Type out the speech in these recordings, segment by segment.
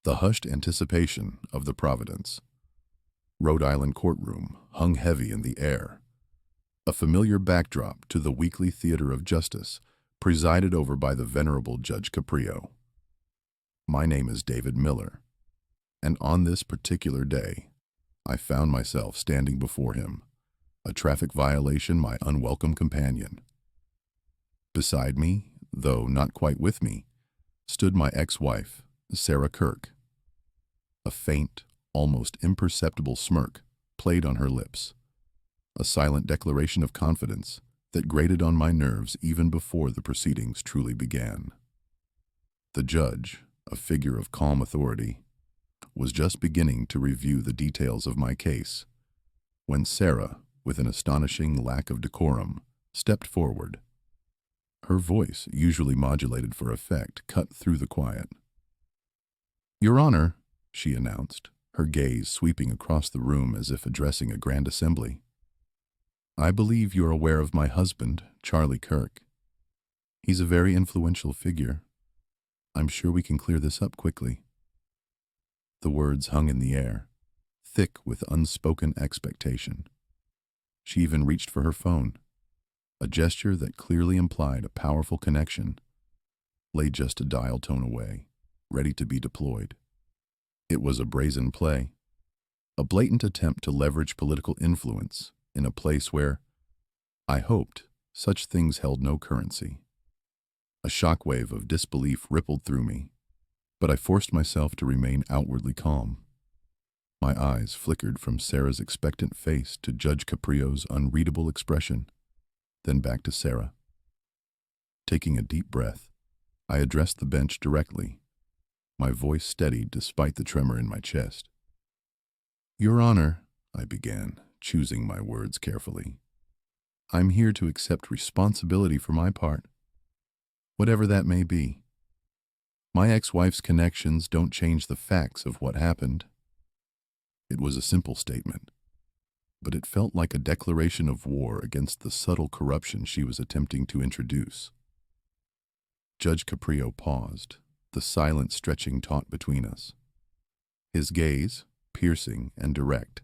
The hushed anticipation of the Providence, Rhode Island courtroom hung heavy in the air, a familiar backdrop to the weekly theater of justice presided over by the venerable Judge Caprio. My name is David Miller, and on this particular day, I found myself standing before him, a traffic violation my unwelcome companion. Beside me, though not quite with me, stood my ex-wife, Sarah Kirk. A faint, almost imperceptible smirk played on her lips, a silent declaration of confidence that grated on my nerves even before the proceedings truly began. The judge, a figure of calm authority, was just beginning to review the details of my case when Sarah, with an astonishing lack of decorum, stepped forward. Her voice, usually modulated for effect, cut through the quiet. "Your Honor," she announced, her gaze sweeping across the room as if addressing a grand assembly, "I believe you're aware of my husband, Charlie Kirk. He's a very influential figure. I'm sure we can clear this up quickly." The words hung in the air, thick with unspoken expectation. She even reached for her phone, a gesture that clearly implied a powerful connection, lay just a dial tone away, ready to be deployed. It was a brazen play, a blatant attempt to leverage political influence in a place where, I hoped, such things held no currency. A shockwave of disbelief rippled through me, but I forced myself to remain outwardly calm. My eyes flickered from Sarah's expectant face to Judge Caprio's unreadable expression, then back to Sarah. Taking a deep breath, I addressed the bench directly, my voice steadied despite the tremor in my chest. "Your Honor," I began, choosing my words carefully, "I'm here to accept responsibility for my part, whatever that may be. My ex-wife's connections don't change the facts of what happened." It was a simple statement, but it felt like a declaration of war against the subtle corruption she was attempting to introduce. Judge Caprio paused, the silence stretching taut between us. His gaze, piercing and direct,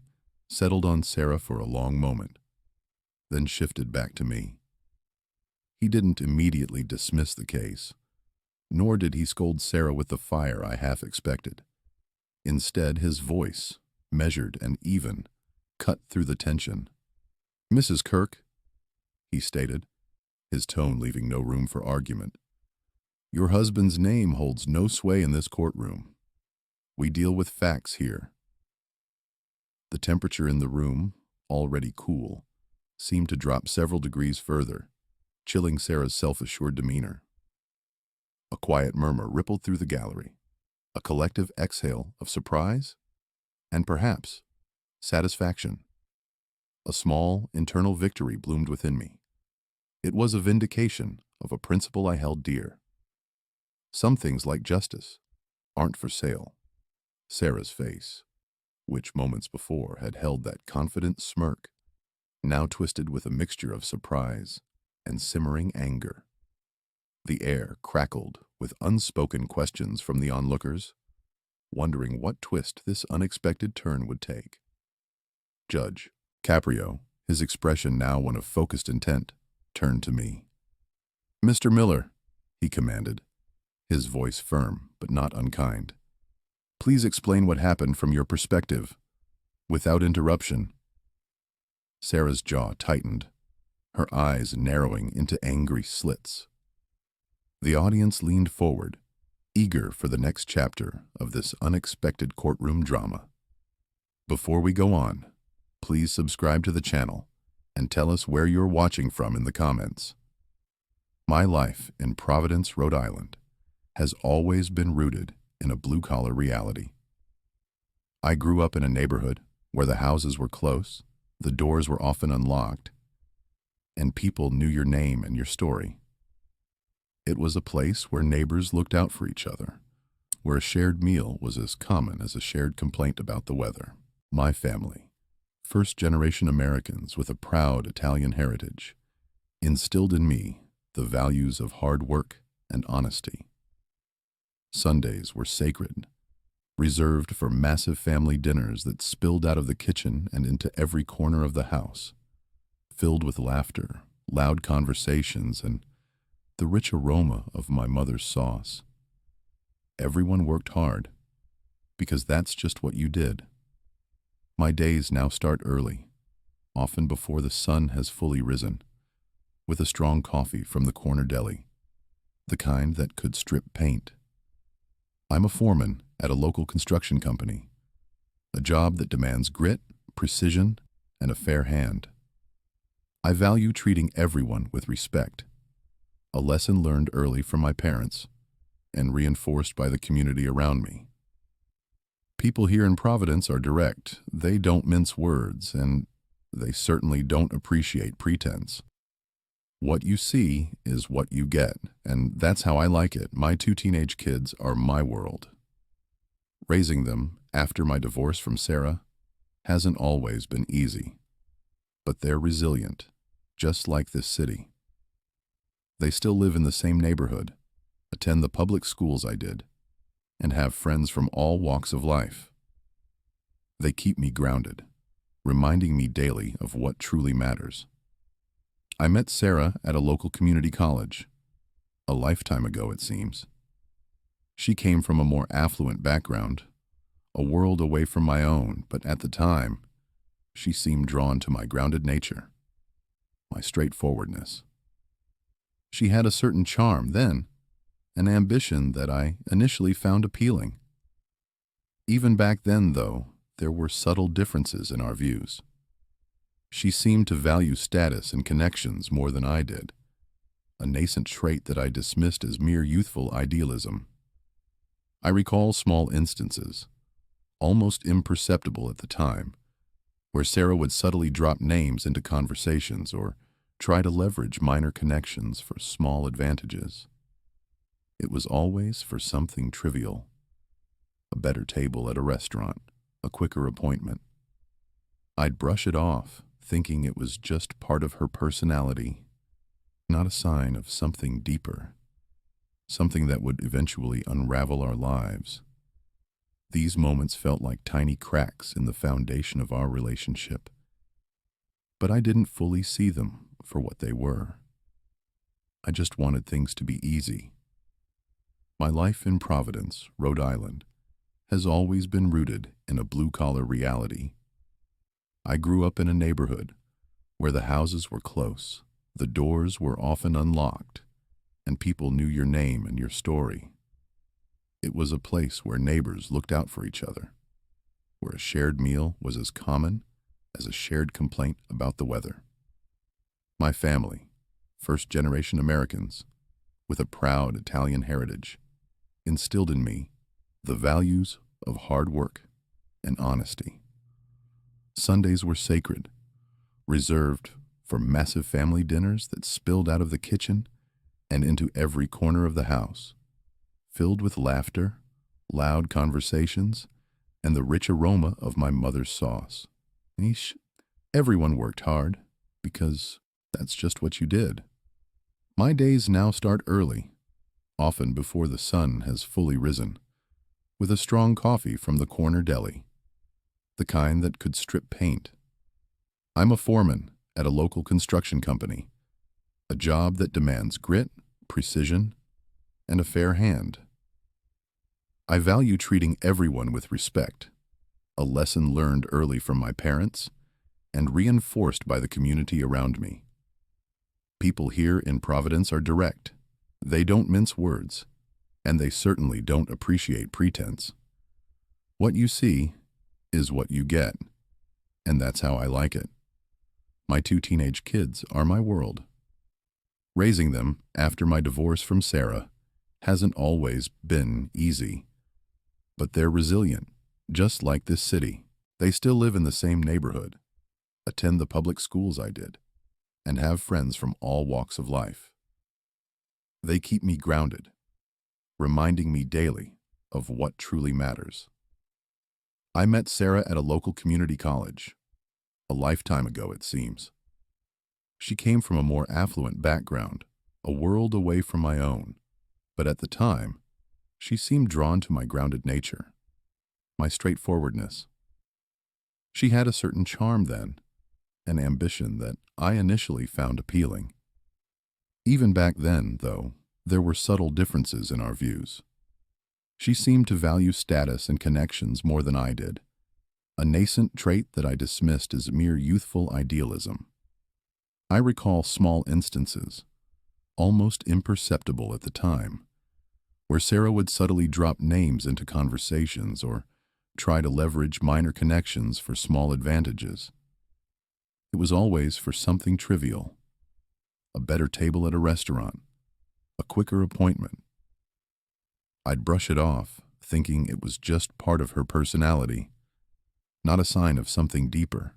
settled on Sarah for a long moment, then shifted back to me. He didn't immediately dismiss the case, nor did he scold Sarah with the fire I half expected. Instead, his voice, measured and even, cut through the tension. "Mrs. Kirk," he stated, his tone leaving no room for argument, "your husband's name holds no sway in this courtroom. We deal with facts here." The temperature in the room, already cool, seemed to drop several degrees further, chilling Sarah's self-assured demeanor. A quiet murmur rippled through the gallery, a collective exhale of surprise and perhaps satisfaction. A small, internal victory bloomed within me. It was a vindication of a principle I held dear. Some things, like justice, aren't for sale. Sarah's face, which moments before had held that confident smirk, now twisted with a mixture of surprise and simmering anger. The air crackled with unspoken questions from the onlookers, wondering what twist this unexpected turn would take. Judge Caprio, his expression now one of focused intent, turned to me. "Mr. Miller," he commanded, his voice firm but not unkind, "please explain what happened from your perspective, without interruption." Sarah's jaw tightened, her eyes narrowing into angry slits. The audience leaned forward, eager for the next chapter of this unexpected courtroom drama. Before we go on, please subscribe to the channel and tell us where you're watching from in the comments. My life in Providence, Rhode Island, has always been rooted in a blue-collar reality. I grew up in a neighborhood where the houses were close, the doors were often unlocked, and people knew your name and your story. It was a place where neighbors looked out for each other, where a shared meal was as common as a shared complaint about the weather. My family, first-generation Americans with a proud Italian heritage, instilled in me the values of hard work and honesty. Sundays were sacred, reserved for massive family dinners that spilled out of the kitchen and into every corner of the house, filled with laughter, loud conversations, and the rich aroma of my mother's sauce. Everyone worked hard, because that's just what you did. My days now start early, often before the sun has fully risen, with a strong coffee from the corner deli, the kind that could strip paint. I'm a foreman at a local construction company, a job that demands grit, precision, and a fair hand. I value treating everyone with respect, a lesson learned early from my parents and reinforced by the community around me. People here in Providence are direct, they don't mince words, and they certainly don't appreciate pretense. What you see is what you get, and that's how I like it. My two teenage kids are my world. Raising them after my divorce from Sarah hasn't always been easy, but they're resilient, just like this city. They still live in the same neighborhood, attend the public schools I did, and have friends from all walks of life. They keep me grounded, reminding me daily of what truly matters. I met Sarah at a local community college, a lifetime ago it seems. She came from a more affluent background, a world away from my own, but at the time, she seemed drawn to my grounded nature, my straightforwardness. She had a certain charm then, an ambition that I initially found appealing. Even back then, though, there were subtle differences in our views. She seemed to value status and connections more than I did, a nascent trait that I dismissed as mere youthful idealism. I recall small instances, almost imperceptible at the time, where Sarah would subtly drop names into conversations or try to leverage minor connections for small advantages. It was always for something trivial, a better table at a restaurant, a quicker appointment. I'd brush it off, thinking it was just part of her personality, not a sign of something deeper, something that would eventually unravel our lives. These moments felt like tiny cracks in the foundation of our relationship, but I didn't fully see them for what they were. I just wanted things to be easy. My life in Providence, Rhode Island, has always been rooted in a blue-collar reality. I grew up in a neighborhood where the houses were close, the doors were often unlocked, and people knew your name and your story. It was a place where neighbors looked out for each other, where a shared meal was as common as a shared complaint about the weather. My family, first-generation Americans, with a proud Italian heritage, instilled in me the values of hard work and honesty. Sundays were sacred, reserved for massive family dinners that spilled out of the kitchen and into every corner of the house, filled with laughter, loud conversations, and the rich aroma of my mother's sauce. Everyone worked hard, because that's just what you did. My days now start early, often before the sun has fully risen, with a strong coffee from the corner deli, the kind that could strip paint. I'm a foreman at a local construction company, a job that demands grit, precision, and a fair hand. I value treating everyone with respect, a lesson learned early from my parents and reinforced by the community around me. People here in Providence are direct. They don't mince words, and they certainly don't appreciate pretense. What you see is what you get, and that's how I like it. My two teenage kids are my world. Raising them after my divorce from Sarah hasn't always been easy, but they're resilient, just like this city. They still live in the same neighborhood, attend the public schools I did, and have friends from all walks of life. They keep me grounded, reminding me daily of what truly matters. I met Sarah at a local community college, a lifetime ago it seems. She came from a more affluent background, a world away from my own, but at the time, she seemed drawn to my grounded nature, my straightforwardness. She had a certain charm then, an ambition that I initially found appealing. Even back then, though, there were subtle differences in our views. She seemed to value status and connections more than I did, a nascent trait that I dismissed as mere youthful idealism. I recall small instances, almost imperceptible at the time, where Sarah would subtly drop names into conversations or try to leverage minor connections for small advantages. It was always for something trivial: a better table at a restaurant, a quicker appointment. I'd brush it off, thinking it was just part of her personality, not a sign of something deeper,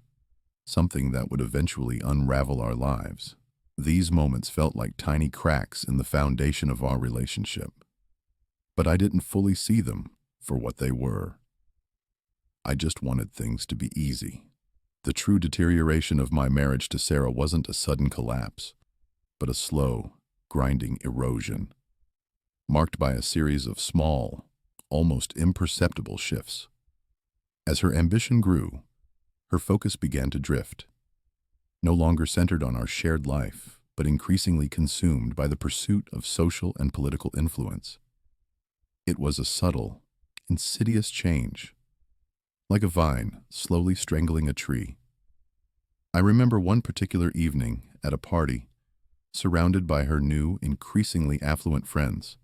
something that would eventually unravel our lives. These moments felt like tiny cracks in the foundation of our relationship, but I didn't fully see them for what they were. I just wanted things to be easy. The true deterioration of my marriage to Sarah wasn't a sudden collapse, but a slow, grinding erosion, marked by a series of small, almost imperceptible shifts. As her ambition grew, her focus began to drift, no longer centered on our shared life, but increasingly consumed by the pursuit of social and political influence. It was a subtle, insidious change, like a vine slowly strangling a tree. I remember one particular evening at a party, surrounded by her new, increasingly affluent friends.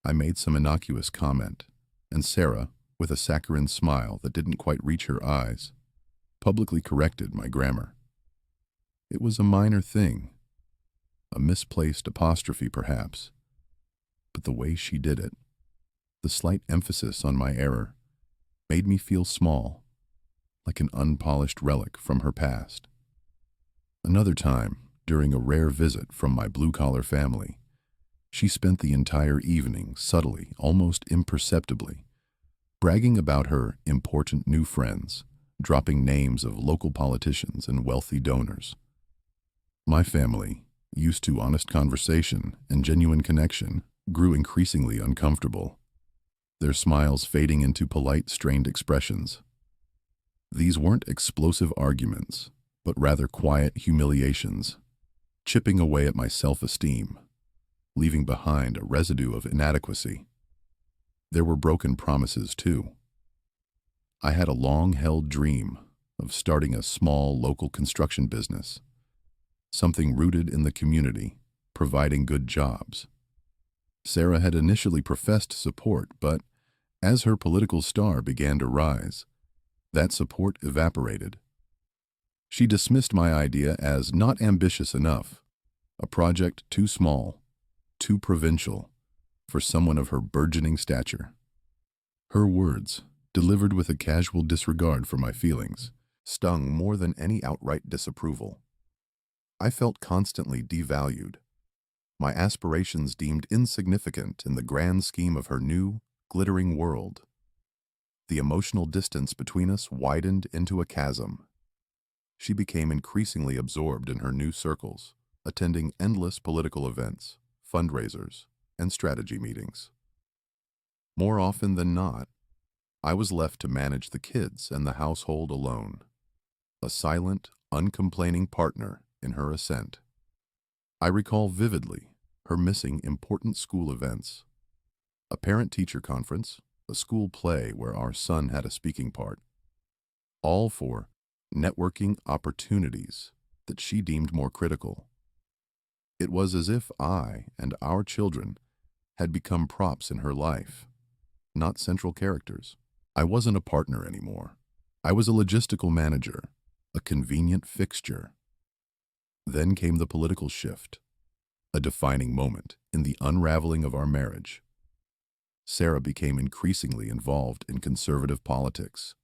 I made some innocuous comment, and Sarah, with a saccharine smile that didn't quite reach her eyes, publicly corrected my grammar. It was a minor thing, a misplaced apostrophe perhaps, but the way she did it, the slight emphasis on my error, made me feel small, like an unpolished relic from her past. Another time, during a rare visit from my blue-collar family, she spent the entire evening subtly, almost imperceptibly, bragging about her important new friends, dropping names of local politicians and wealthy donors. My family, used to honest conversation and genuine connection, grew increasingly uncomfortable, their smiles fading into polite, strained expressions. These weren't explosive arguments, but rather quiet humiliations, chipping away at my self-esteem, leaving behind a residue of inadequacy. There were broken promises, too. I had a long-held dream of starting a small local construction business, something rooted in the community, providing good jobs. Sarah had initially professed support, but as her political star began to rise, that support evaporated. She dismissed my idea as not ambitious enough, a project too small, too provincial, for someone of her burgeoning stature. Her words, delivered with a casual disregard for my feelings, stung more than any outright disapproval. I felt constantly devalued, my aspirations deemed insignificant in the grand scheme of her new, glittering world. The emotional distance between us widened into a chasm. She became increasingly absorbed in her new circles, attending endless political events, fundraisers, and strategy meetings. More often than not, I was left to manage the kids and the household alone, a silent, uncomplaining partner in her ascent. I recall vividly her missing important school events, a parent-teacher conference, a school play where our son had a speaking part, all for networking opportunities that she deemed more critical. It was as if I and our children had become props in her life, not central characters. I wasn't a partner anymore. I was a logistical manager, a convenient fixture. Then came the political shift, a defining moment in the unraveling of our marriage. Sarah became increasingly involved in conservative politics,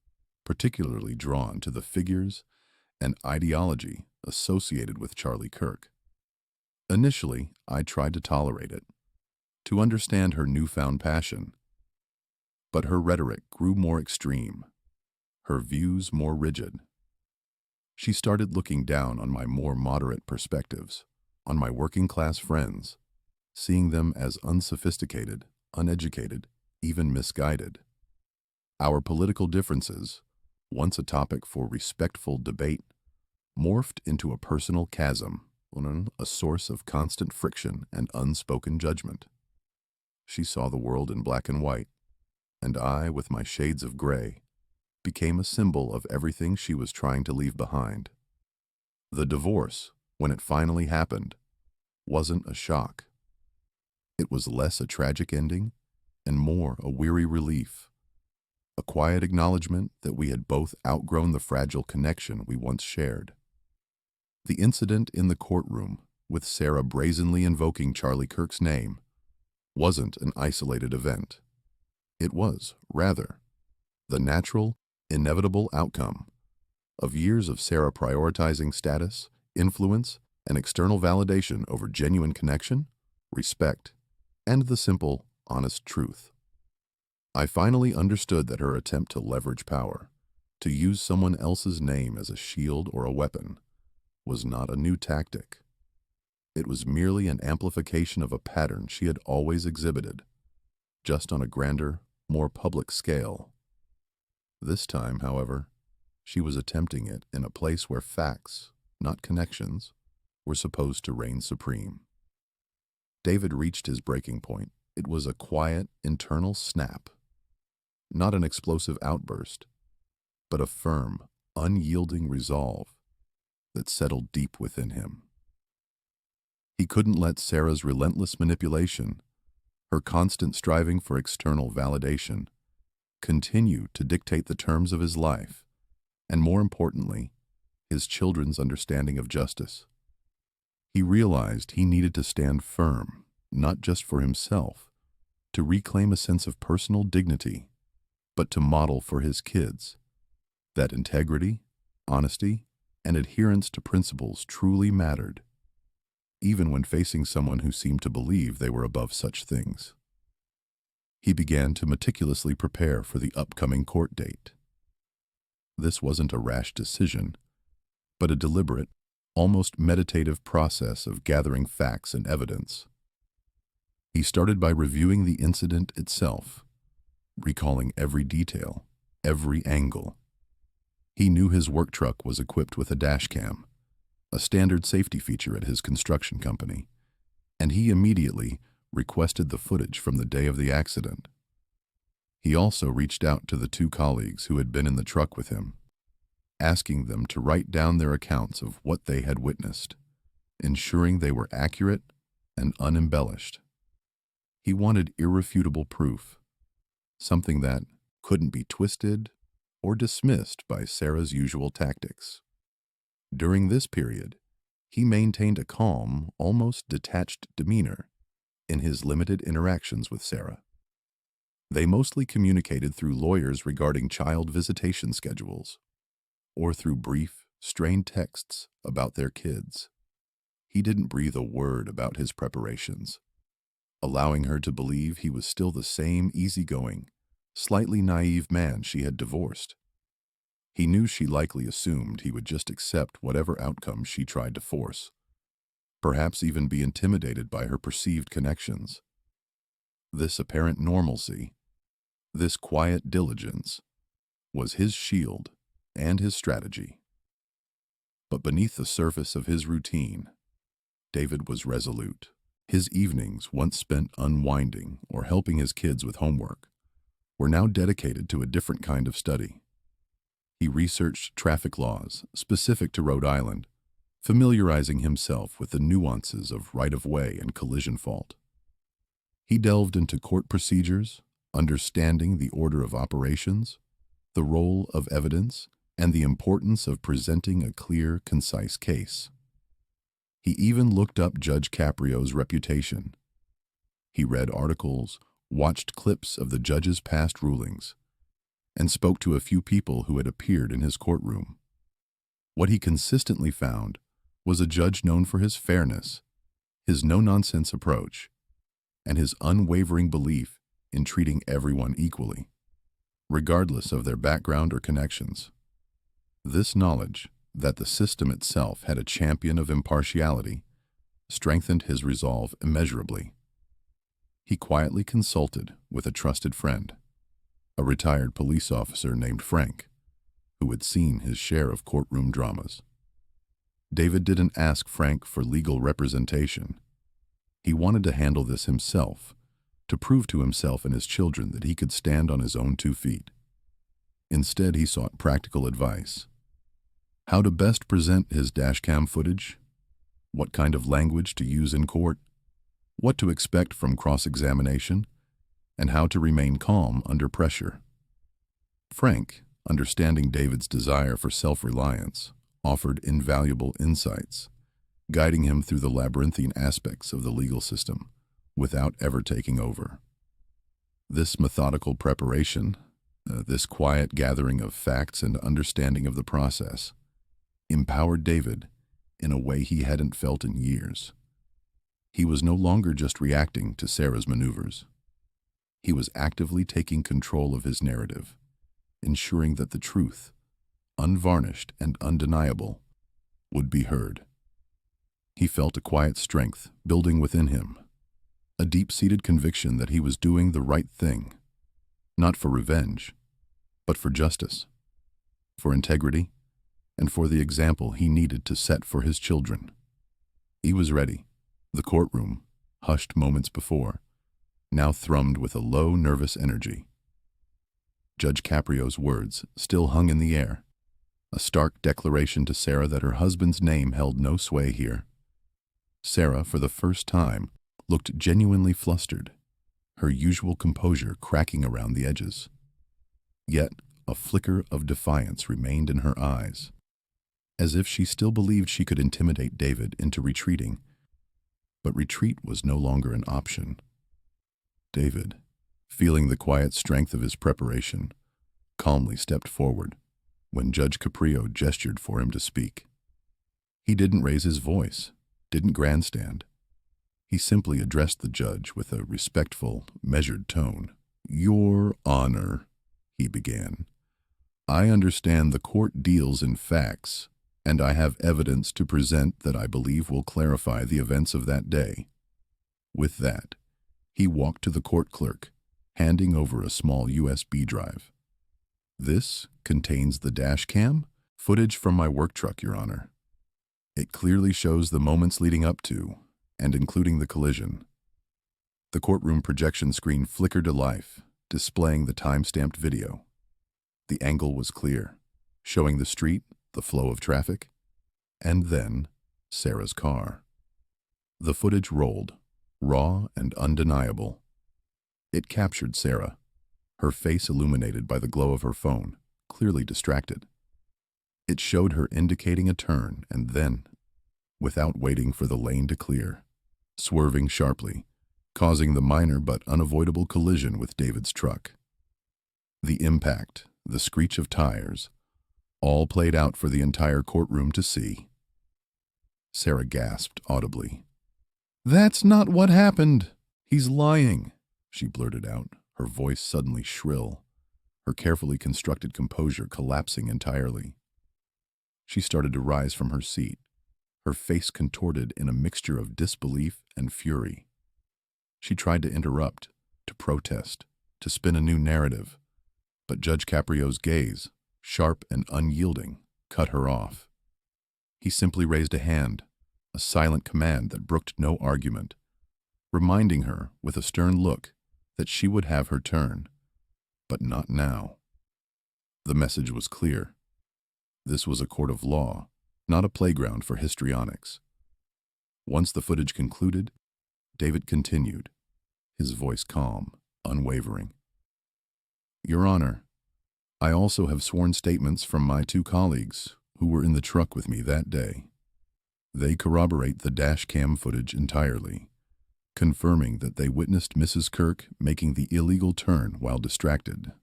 particularly drawn to the figures and ideology associated with Charlie Kirk. Initially, I tried to tolerate it, to understand her newfound passion, but her rhetoric grew more extreme, her views more rigid. She started looking down on my more moderate perspectives, on my working-class friends, seeing them as unsophisticated, uneducated, even misguided. Our political differences, once a topic for respectful debate, morphed into a personal chasm, a source of constant friction and unspoken judgment. She saw the world in black and white, and I, with my shades of gray, became a symbol of everything she was trying to leave behind. The divorce, when it finally happened, wasn't a shock. It was less a tragic ending and more a weary relief, a quiet acknowledgement that we had both outgrown the fragile connection we once shared. The incident in the courtroom, with Sarah brazenly invoking Charlie Kirk's name, wasn't an isolated event. It was, rather, the natural, inevitable outcome of years of Sarah prioritizing status, influence, and external validation over genuine connection, respect, and the simple, honest truth. I finally understood that her attempt to leverage power, to use someone else's name as a shield or a weapon, was not a new tactic. It was merely an amplification of a pattern she had always exhibited, just on a grander, more public scale. This time, however, she was attempting it in a place where facts, not connections, were supposed to reign supreme. David reached his breaking point. It was a quiet, internal snap. Not an explosive outburst, but a firm, unyielding resolve that settled deep within him. He couldn't let Sarah's relentless manipulation, her constant striving for external validation, continue to dictate the terms of his life, and more importantly, his children's understanding of justice. He realized he needed to stand firm, not just for himself, to reclaim a sense of personal dignity, but to model for his kids that integrity, honesty, and adherence to principles truly mattered, even when facing someone who seemed to believe they were above such things. He began to meticulously prepare for the upcoming court date. This wasn't a rash decision, but a deliberate, almost meditative process of gathering facts and evidence. He started by reviewing the incident itself, recalling every detail, every angle. He knew his work truck was equipped with a dash cam, a standard safety feature at his construction company, and he immediately requested the footage from the day of the accident. He also reached out to the two colleagues who had been in the truck with him, asking them to write down their accounts of what they had witnessed, ensuring they were accurate and unembellished. He wanted irrefutable proof, something that couldn't be twisted or dismissed by Sarah's usual tactics. During this period, he maintained a calm, almost detached demeanor in his limited interactions with Sarah. They mostly communicated through lawyers regarding child visitation schedules, or through brief, strained texts about their kids. He didn't breathe a word about his preparations, allowing her to believe he was still the same easygoing, slightly naive man she had divorced. He knew she likely assumed he would just accept whatever outcome she tried to force, perhaps even be intimidated by her perceived connections. This apparent normalcy, this quiet diligence, was his shield and his strategy. But beneath the surface of his routine, David was resolute. His evenings, once spent unwinding or helping his kids with homework, were now dedicated to a different kind of study. He researched traffic laws specific to Rhode Island, familiarizing himself with the nuances of right-of-way and collision fault. He delved into court procedures, understanding the order of operations, the role of evidence, and the importance of presenting a clear, concise case. He even looked up Judge Caprio's reputation. He read articles, watched clips of the judge's past rulings, and spoke to a few people who had appeared in his courtroom. What he consistently found was a judge known for his fairness, his no-nonsense approach, and his unwavering belief in treating everyone equally, regardless of their background or connections. This knowledge that the system itself had a champion of impartiality strengthened his resolve immeasurably. He quietly consulted with a trusted friend, a retired police officer named Frank, who had seen his share of courtroom dramas. David didn't ask Frank for legal representation. He wanted to handle this himself, to prove to himself and his children that he could stand on his own 2 feet. Instead, he sought practical advice. How to best present his dashcam footage, what kind of language to use in court, what to expect from cross-examination, and how to remain calm under pressure. Frank, understanding David's desire for self-reliance, offered invaluable insights, guiding him through the labyrinthine aspects of the legal system without ever taking over. This methodical preparation, this quiet gathering of facts and understanding of the process, empowered David in a way he hadn't felt in years. He was no longer just reacting to Sarah's maneuvers. He was actively taking control of his narrative, ensuring that the truth, unvarnished and undeniable, would be heard. He felt a quiet strength building within him, a deep-seated conviction that he was doing the right thing, not for revenge, but for justice, for integrity, and for the example he needed to set for his children. He was ready. The courtroom, hushed moments before, now thrummed with a low, nervous energy. Judge Caprio's words still hung in the air, a stark declaration to Sarah that her husband's name held no sway here. Sarah, for the first time, looked genuinely flustered, her usual composure cracking around the edges. Yet a flicker of defiance remained in her eyes, as if she still believed she could intimidate David into retreating. But retreat was no longer an option. David, feeling the quiet strength of his preparation, calmly stepped forward when Judge Caprio gestured for him to speak. He didn't raise his voice, didn't grandstand. He simply addressed the judge with a respectful, measured tone. "Your Honor," he began, "I understand the court deals in facts, and I have evidence to present that I believe will clarify the events of that day." With that, he walked to the court clerk, handing over a small USB drive. "This contains the dash cam footage from my work truck, Your Honor. It clearly shows the moments leading up to and including the collision." The courtroom projection screen flickered to life, displaying the time-stamped video. The angle was clear, showing the street, the flow of traffic, and then Sarah's car. The footage rolled, raw and undeniable. It captured Sarah, her face illuminated by the glow of her phone, clearly distracted. It showed her indicating a turn and then, without waiting for the lane to clear, swerving sharply, causing the minor but unavoidable collision with David's truck. The impact, the screech of tires, all played out for the entire courtroom to see. Sarah gasped audibly. "That's not what happened. He's lying," she blurted out, her voice suddenly shrill, her carefully constructed composure collapsing entirely. She started to rise from her seat, her face contorted in a mixture of disbelief and fury. She tried to interrupt, to protest, to spin a new narrative, but Judge Caprio's gaze, sharp and unyielding, cut her off. He simply raised a hand, a silent command that brooked no argument, reminding her with a stern look that she would have her turn, but not now. The message was clear. This was a court of law, not a playground for histrionics. Once the footage concluded, David continued, his voice calm, unwavering. "Your Honor, I also have sworn statements from my 2 colleagues who were in the truck with me that day. They corroborate the dash cam footage entirely, confirming that they witnessed Mrs. Kirk making the illegal turn while distracted."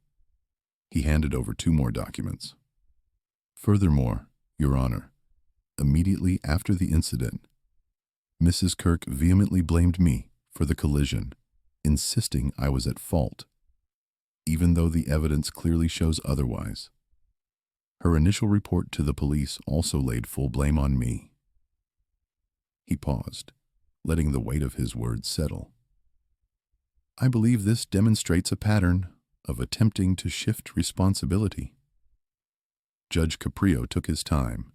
He handed over 2 more documents. "Furthermore, Your Honor, immediately after the incident, Mrs. Kirk vehemently blamed me for the collision, insisting I was at fault, even though the evidence clearly shows otherwise. Her initial report to the police also laid full blame on me." He paused, letting the weight of his words settle. "I believe this demonstrates a pattern, of attempting to shift responsibility. Judge Caprio took his time,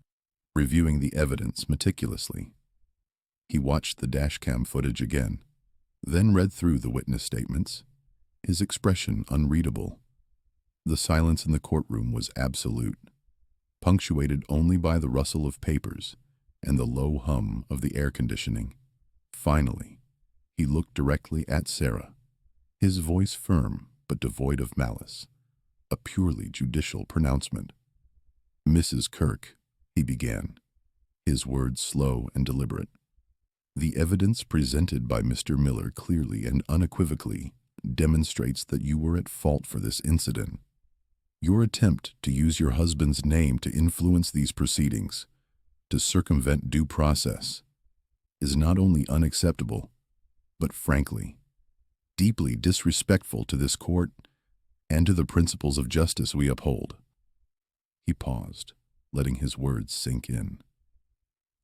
reviewing the evidence meticulously. He watched the dashcam footage again, then read through the witness statements, his expression unreadable. The silence in the courtroom was absolute, punctuated only by the rustle of papers and the low hum of the air conditioning. Finally, he looked directly at Sarah, his voice firm but devoid of malice, a purely judicial pronouncement. "Mrs. Kirk," he began, his words slow and deliberate, "the evidence presented by Mr. Miller clearly and unequivocally demonstrates that you were at fault for this incident. Your attempt to use your husband's name to influence these proceedings, to circumvent due process, is not only unacceptable, but frankly, deeply disrespectful to this court and to the principles of justice we uphold." He paused, letting his words sink in.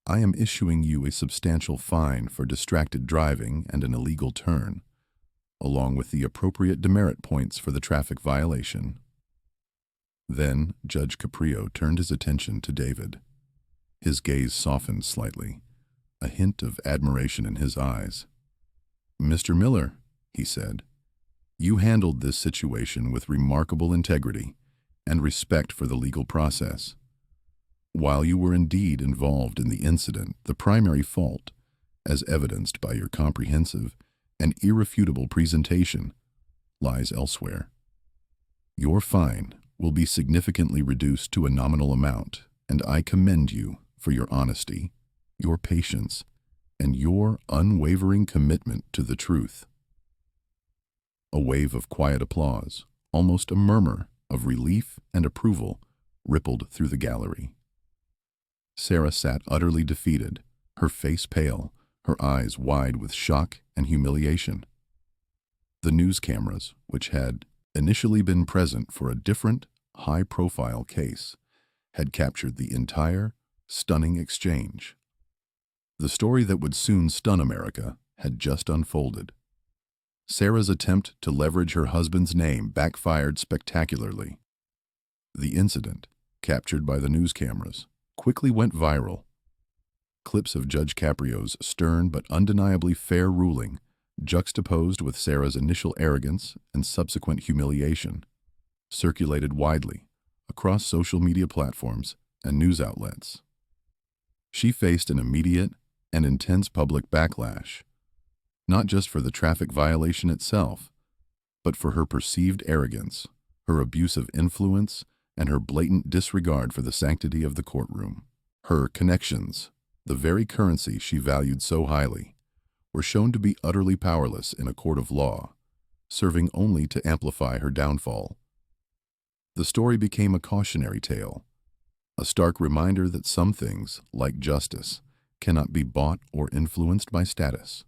"I am issuing you a substantial fine for distracted driving and an illegal turn, along with the appropriate demerit points for the traffic violation." Then Judge Caprio turned his attention to David. His gaze softened slightly, a hint of admiration in his eyes. "Mr. Miller," he said, "you handled this situation with remarkable integrity and respect for the legal process. While you were indeed involved in the incident, the primary fault, as evidenced by your comprehensive and irrefutable presentation, lies elsewhere. Your fine will be significantly reduced to a nominal amount, and I commend you for your honesty, your patience, and your unwavering commitment to the truth." A wave of quiet applause, almost a murmur of relief and approval, rippled through the gallery. Sarah sat utterly defeated, her face pale, her eyes wide with shock and humiliation. The news cameras, which had initially been present for a different, high-profile case, had captured the entire, stunning exchange. The story that would soon stun America had just unfolded. Sarah's attempt to leverage her husband's name backfired spectacularly. The incident, captured by the news cameras, quickly went viral. Clips of Judge Caprio's stern but undeniably fair ruling, juxtaposed with Sarah's initial arrogance and subsequent humiliation, circulated widely across social media platforms and news outlets. She faced an immediate and intense public backlash, not just for the traffic violation itself, but for her perceived arrogance, her abuse of influence, and her blatant disregard for the sanctity of the courtroom. Her connections, the very currency she valued so highly, were shown to be utterly powerless in a court of law, serving only to amplify her downfall. The story became a cautionary tale, a stark reminder that some things, like justice, cannot be bought or influenced by status.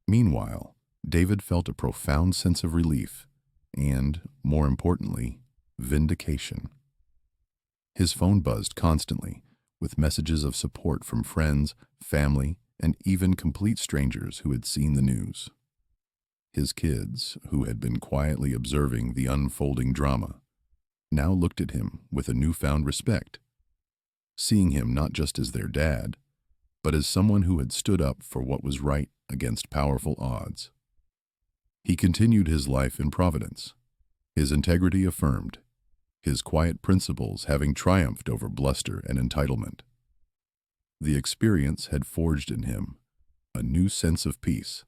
Meanwhile, David felt a profound sense of relief and, more importantly, vindication. His phone buzzed constantly, with messages of support from friends, family, and even complete strangers who had seen the news. His kids, who had been quietly observing the unfolding drama, now looked at him with a newfound respect, seeing him not just as their dad, but as someone who had stood up for what was right against powerful odds. He continued his life in Providence, his integrity affirmed, his quiet principles having triumphed over bluster and entitlement. The experience had forged in him a new sense of peace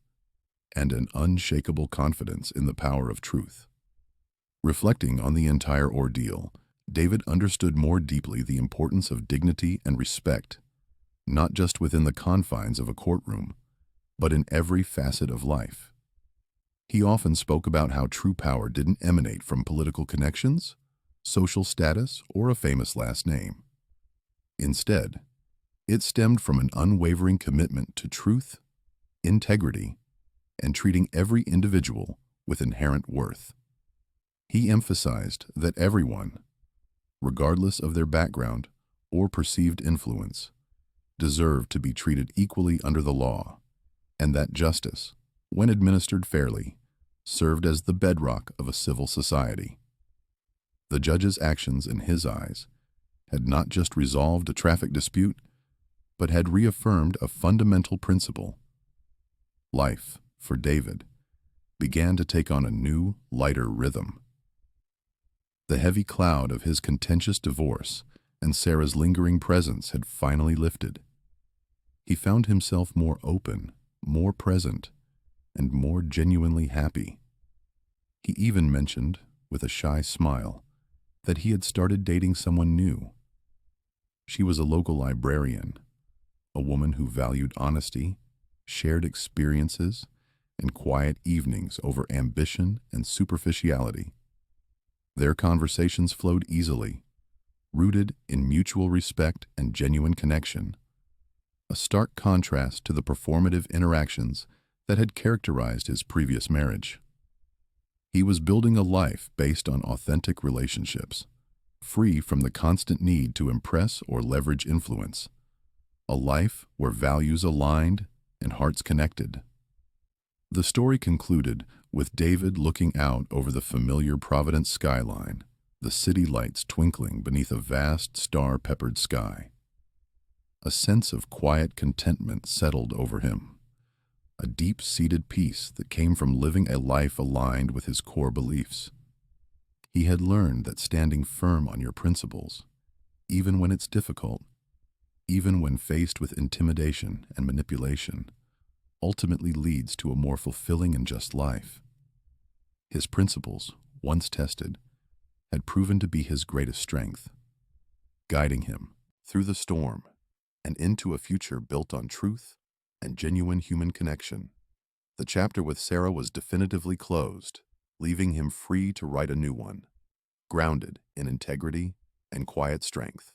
and an unshakable confidence in the power of truth. Reflecting on the entire ordeal, David understood more deeply the importance of dignity and respect, not just within the confines of a courtroom, but in every facet of life. He often spoke about how true power didn't emanate from political connections, social status, or a famous last name. Instead, it stemmed from an unwavering commitment to truth, integrity, and treating every individual with inherent worth. He emphasized that everyone, regardless of their background or perceived influence, deserved to be treated equally under the law, and that justice, when administered fairly, served as the bedrock of a civil society. The judge's actions, in his eyes, had not just resolved a traffic dispute, but had reaffirmed a fundamental principle. Life, for David, began to take on a new, lighter rhythm. The heavy cloud of his contentious divorce and Sarah's lingering presence had finally lifted. He found himself more open, more present, and more genuinely happy. He even mentioned, with a shy smile, that he had started dating someone new. She was a local librarian, a woman who valued honesty, shared experiences, and quiet evenings over ambition and superficiality. Their conversations flowed easily, rooted in mutual respect and genuine connection, a stark contrast to the performative interactions that had characterized his previous marriage. He was building a life based on authentic relationships, free from the constant need to impress or leverage influence, a life where values aligned and hearts connected. The story concluded with David looking out over the familiar Providence skyline, the city lights twinkling beneath a vast star-peppered sky. A sense of quiet contentment settled over him, a deep-seated peace that came from living a life aligned with his core beliefs. He had learned that standing firm on your principles, even when it's difficult, even when faced with intimidation and manipulation, ultimately leads to a more fulfilling and just life. His principles, once tested, had proven to be his greatest strength, guiding him through the storm and into a future built on truth and genuine human connection. The chapter with Sarah was definitively closed, leaving him free to write a new one, grounded in integrity and quiet strength.